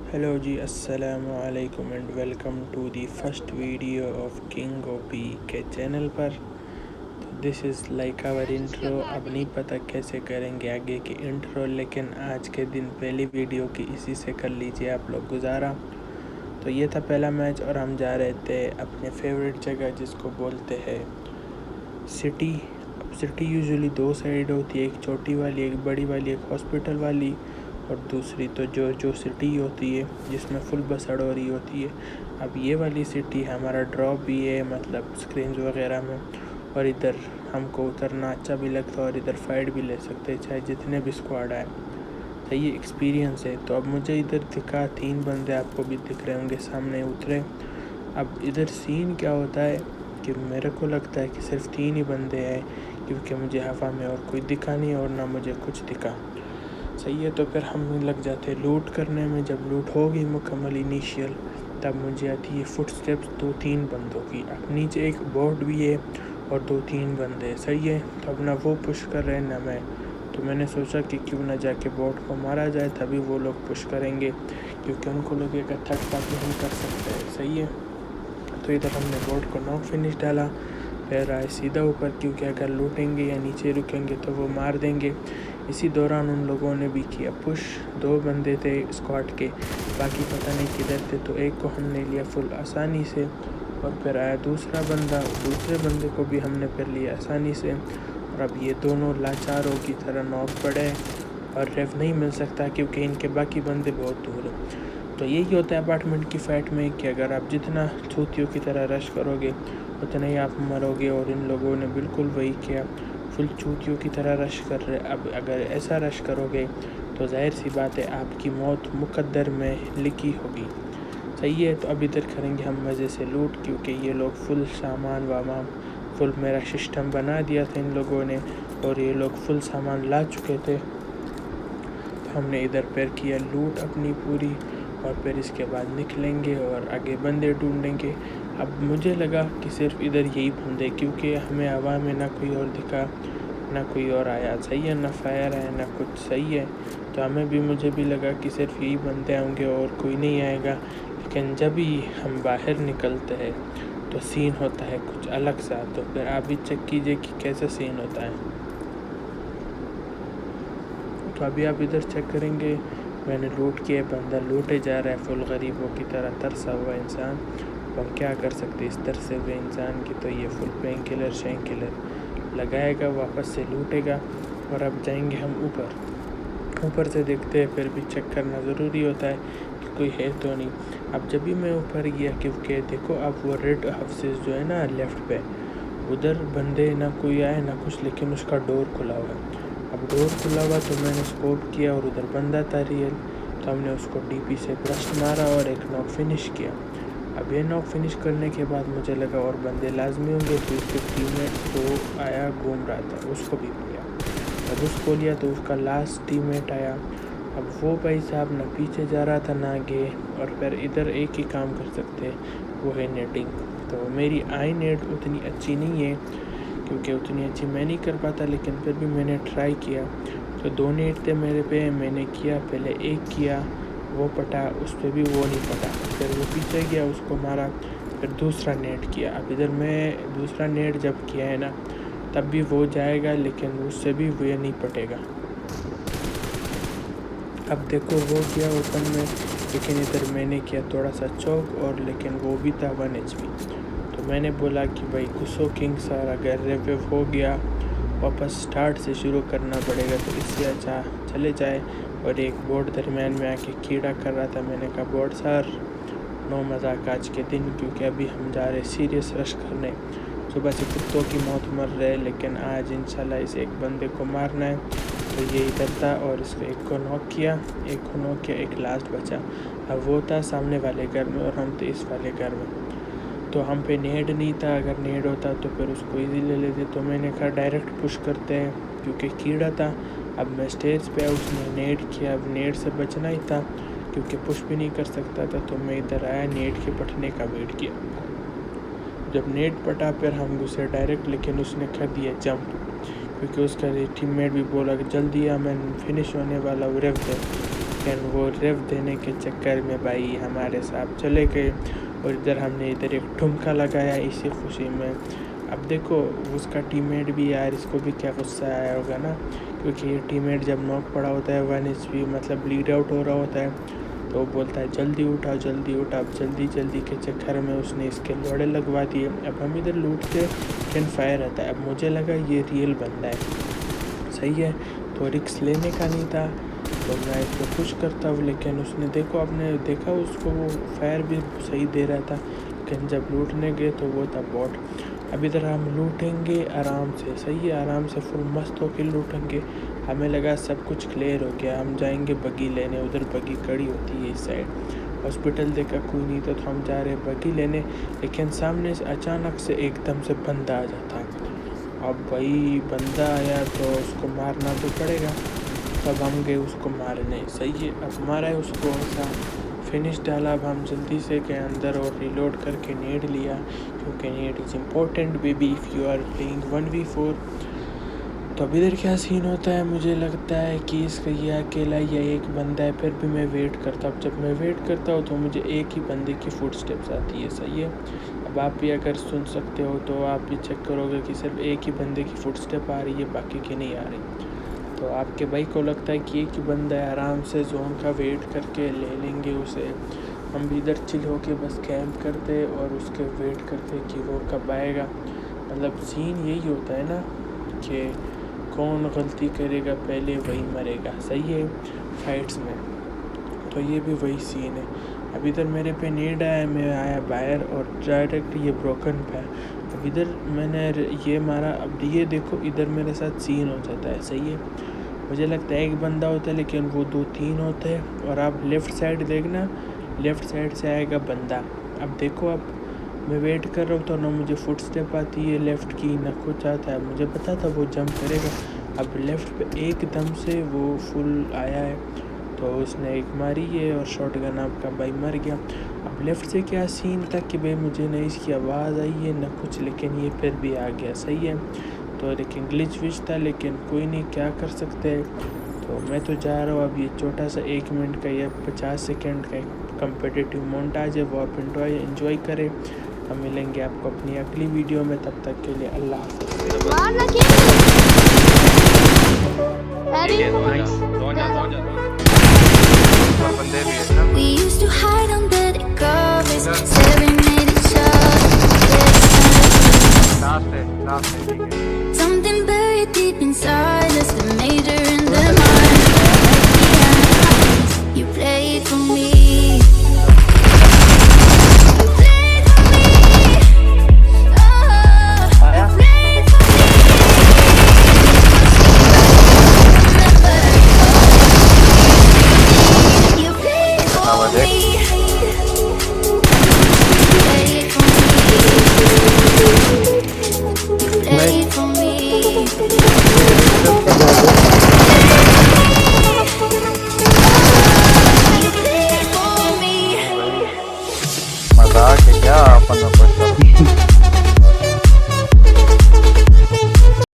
Hello जी अस्सलामु अलैकुम and welcome to the first video of King OP के चैनल पर। तो this is like our intro. अब नहीं पता कैसे करेंगे आगे की इंट्रो, लेकिन आज के दिन पहली वीडियो की इसी से कर लीजिए आप लोग गुजारा। तो ये था पहला मैच और हम जा रहे थे अपने फेवरेट जगह जिसको बोलते हैं सिटी। अब सिटी यूजुअली दो साइड होती है, एक छोटी वाली एक बड़ी वाली, एक हॉस्पिटल वाली और दूसरी तो जो सिटी होती है जिसमें फुल बस अड़ोरी होती है। अब ये वाली सिटी हमारा ड्रॉप भी है, मतलब स्क्रीन वगैरह में, और इधर हमको उतरना अच्छा भी लगता है और इधर फाइट भी ले सकते हैं चाहे जितने भी स्क्वाड आए। तो ये एक्सपीरियंस है। तो अब मुझे इधर दिखा 3 बंदे, आपको भी दिख रहे होंगे सामने उतरे। अब इधर सीन क्या होता है कि मेरे को लगता है कि सिर्फ 3 ही बंदे हैं, क्योंकि मुझे हवा में और कोई दिखा नहीं और ना मुझे कुछ दिखा। सही है, तो फिर हम लग जाते हैं लूट करने में। जब लूट होगी मुकम्मल इनिशियल, तब मुझे आती है फुट स्टेप्स 2-3 बंदों की। अब नीचे एक बोर्ड भी है और 2-3 बंदे, सही है। तो अब ना वो पुश कर रहे हैं ना मैं, तो मैंने सोचा कि क्यों ना जाके बोर्ड को मारा जाए, तभी वो लोग पुश करेंगे, क्योंकि उनको लगेगा थर्ड पार्टी हम कर सकते हैं। सही है, तो इधर हमने बोर्ड को नॉक फिनिश डाला, फिर आए सीधा ऊपर, क्योंकि अगर लूटेंगे या नीचे रुकेंगे तो वो मार देंगे। इसी दौरान उन लोगों ने भी किया पुश। 2 बंदे थे स्क्वाड के, बाकी पता नहीं किधर थे, तो एक को हमने लिया फुल आसानी से और फिर आया दूसरा बंदा, दूसरे बंदे को भी हमने फिर लिया आसानी से। और अब ये दोनों लाचारों की तरह नॉक पड़े और रेव नहीं मिल सकता क्योंकि इनके बाकी बंदे बहुत दूर हैं। तो यही होता है अपार्टमेंट की फ़ाइट में कि अगर आप जितना चूतियों की तरह रश करोगे उतना ही आप मरोगे, और इन लोगों ने बिल्कुल वही किया, फुल चूतियों की तरह रश कर रहे। अब अगर ऐसा रश करोगे तो जाहिर सी बात है आपकी मौत मुकद्दर में लिखी होगी। सही है, तो अब इधर करेंगे हम मज़े से लूट, क्योंकि ये लोग फुल सामान वामान फुल मेरा सिस्टम बना दिया था इन लोगों ने, और ये लोग फुल सामान ला चुके थे। तो हमने इधर पर किया लूट अपनी पूरी, और फिर इसके बाद निकलेंगे और आगे बंदे ढूंढेंगे। अब मुझे लगा कि सिर्फ इधर यही बंदे, क्योंकि हमें हवा में ना कोई और दिखा ना कोई और आया। सही है, ना फायर है ना कुछ। सही है, तो मुझे भी लगा कि सिर्फ यही बंदे होंगे और कोई नहीं आएगा। लेकिन जब भी हम बाहर निकलते हैं तो सीन होता है कुछ अलग सा। तो फिर आप भी चेक कीजिए कि कैसा सीन होता है। तो अभी आप इधर चेक करेंगे, मैंने लूट किया, बंदा लूटे जा रहा है फुल गरीबों की तरह, तरसा हुआ इंसान। हम क्या कर सकते इस तरसे हुए इंसान की। तो ये full pain killer Shane killer लगाएगा, वापस से लूटेगा। और अब जाएंगे हम ऊपर से देखते हैं, फिर भी चेक करना ज़रूरी होता है कि कोई है तो नहीं। अब जब भी मैं ऊपर गया, क्योंकि देखो अब वो रेड हाउसेस जो है ना लेफ़्ट पे, उधर बंदे ना कोई आए ना कुछ, लेकिन उसका डोर खुला हुआ है। अब डोर खुला हुआ तो मैंने स्कोप किया और उधर बंदा था रियल, तो हमने उसको डीपी से ब्रस्ट मारा और एक नॉक फिनिश किया। अब ये नॉक फिनिश करने के बाद मुझे लगा और बंदे लाजमी होंगे, तो इसके टीममेट को आया घूम रहा था, उसको भी लिया। अब उसको लिया तो उसका लास्ट टीममेट आया। अब वो भाई साहब ना पीछे जा रहा था ना आगे, और फिर इधर एक ही काम कर सकते वो है नेटिंग। तो मेरी आई नेट उतनी अच्छी नहीं है, क्योंकि उतनी अच्छी मैं नहीं कर पाता, लेकिन फिर भी मैंने ट्राई किया। तो 2 नेट थे मेरे पे, मैंने किया, पहले एक किया वो पटा, उस पर भी वो नहीं पटा, फिर वो पीछे गया उसको मारा, फिर दूसरा नेट किया। अब इधर मैं दूसरा नेट जब किया है ना, तब भी वो जाएगा, लेकिन उससे भी वो नहीं पटेगा। अब देखो वो किया ओपन में, लेकिन इधर मैंने किया थोड़ा सा चौक, और लेकिन वो भी था 1 HP। तो मैंने बोला कि भाई गुस्सो किंग सर, अगर रिवाइव हो गया वापस स्टार्ट से शुरू करना पड़ेगा, तो इससे अच्छा चले जाए। और एक बोर्ड दरमियान में आके कीड़ा कर रहा था, मैंने कहा बोर्ड सर नो मजाक आज के दिन, क्योंकि अभी हम जा रहे सीरियस रश करने। सुबह से कुत्तों की मौत मर रहे, लेकिन आज इंशाल्लाह इस एक बंदे को मारना है। तो ये इधर था और इसको एक को नॉक किया, एक लास्ट बचा। अब वो था सामने वाले घर में और हम थे इस वाले घर में। तो हम पे नेड नहीं था, अगर नेड होता तो फिर उसको इजी ले लेते। तो मैंने कहा डायरेक्ट पुश करते हैं, क्योंकि कीड़ा था। अब मैं स्टेज पे, उसने नेड किया, अब नेड से बचना ही था, क्योंकि पुश भी नहीं कर सकता था। तो मैं इधर आया, नेड के पटने का वेट किया। जब नेट पटा फिर हम घुसे डायरेक्ट, लेकिन उसने कर दिया जंप, क्योंकि उसका टीममेट भी बोला कि जल्दी आ, मैं फिनिश होने वाला, रेव दे। लेकिन वो रेव देने के चक्कर में भाई हमारे साथ चले गए और इधर हमने इधर एक ठुमका लगाया इसी खुशी में। अब देखो उसका टीममेट भी यार, इसको भी क्या गुस्सा आया होगा ना, क्योंकि ये टीममेट जब नॉक पड़ा होता है 1 HP मतलब ब्लीड आउट हो रहा होता है तो बोलता है जल्दी उठा जल्दी उठा। अब जल्दी जल्दी के चक्कर में उसने इसके लोड़े लगवा दिए। अब हम इधर लूटते कैन फायर आता है। अब मुझे लगा ये रियल बंदा है, सही है, तो रिक्स लेने का नहीं था तो मैं इसको पुश करता हूँ। लेकिन उसने देखो, आपने देखा उसको वो फायर भी सही दे रहा था, लेकिन जब लूटने गए तो वो था बॉट। अब इधर हम लूटेंगे आराम से, सही है, आराम से फुल मस्त होकर लूटेंगे। हमें लगा सब कुछ क्लियर हो गया, हम जाएंगे बगी लेने। उधर बगी खड़ी होती है इस साइड, हॉस्पिटल देखा कोई नहीं था तो हम जा रहे बगी लेने। लेकिन सामने से अचानक से एकदम से बंदा आ जाता। अब भाई बंदा आया तो उसको मारना तो पड़ेगा, तब हम गए उसको मारने, सही है। अब मारा है उसको, ऐसा फिनिश डाला। अब हम जल्दी से गए अंदर और रिलोड करके नेड लिया, क्योंकि nade is important baby if you are playing 1v4। तो अब इधर क्या सीन होता है, मुझे लगता है कि इसका ये अकेला या एक बंदा है, फिर भी मैं वेट करता हूँ। जब मैं वेट करता हूँ तो मुझे एक ही बंदे की फुट स्टेप्स आती है, सही है। अब आप भी अगर सुन सकते हो तो आप भी चेक करोगे कि सिर्फ एक ही बंदे की फुट स्टेप आ रही है, बाकी की नहीं आ रही। तो आपके भाई को लगता है कि एक ही बंदा है, आराम से जोन का वेट करके ले लेंगे उसे। हम भी इधर चिल होके बस कैंप करते और उसके वेट करते कि वो कब आएगा। मतलब सीन यही होता है ना कि कौन गलती करेगा पहले वही मरेगा, सही है फाइट्स में। तो ये भी वही सीन है। अब इधर मेरे पे नीड आया, मैं आया बाहर और डायरेक्ट ये ब्रोकन पे। अब इधर मैंने ये मारा। अब ये देखो इधर मेरे साथ सीन हो जाता है, सही है। मुझे लगता है एक बंदा होता है लेकिन वो 2-3 होते हैं। और आप लेफ़्ट साइड देखना, लेफ़्ट साइड से आएगा बंदा। अब देखो, अब मैं वेट कर रहा हूँ तो ना मुझे फुट स्टेप आती है लेफ़्ट की, ना कुछ आता है। मुझे पता था वो जंप करेगा। अब लेफ़्ट पे एकदम से वो फुल आया है तो उसने एक मारी है और शॉटगन आपका भाई मर गया। अब लेफ़्ट से क्या सीन था कि भाई मुझे नहीं इसकी आवाज़ आई है ना कुछ, लेकिन ये फिर भी आ गया, सही है। तो लेकिन ग्लिच विच था, लेकिन कोई नहीं, क्या कर सकते हैं। तो मैं तो जा रहा हूँ। अब ये छोटा सा 1 मिनट का या 50 सेकेंड का कम्पिटिटिव मोन्टाज है, वो आप एंजॉय करें। हम मिलेंगे आपको अपनी अगली वीडियो में, तब तक के लिए अल्लाह हाफ़िज़। बंदे भी है ना।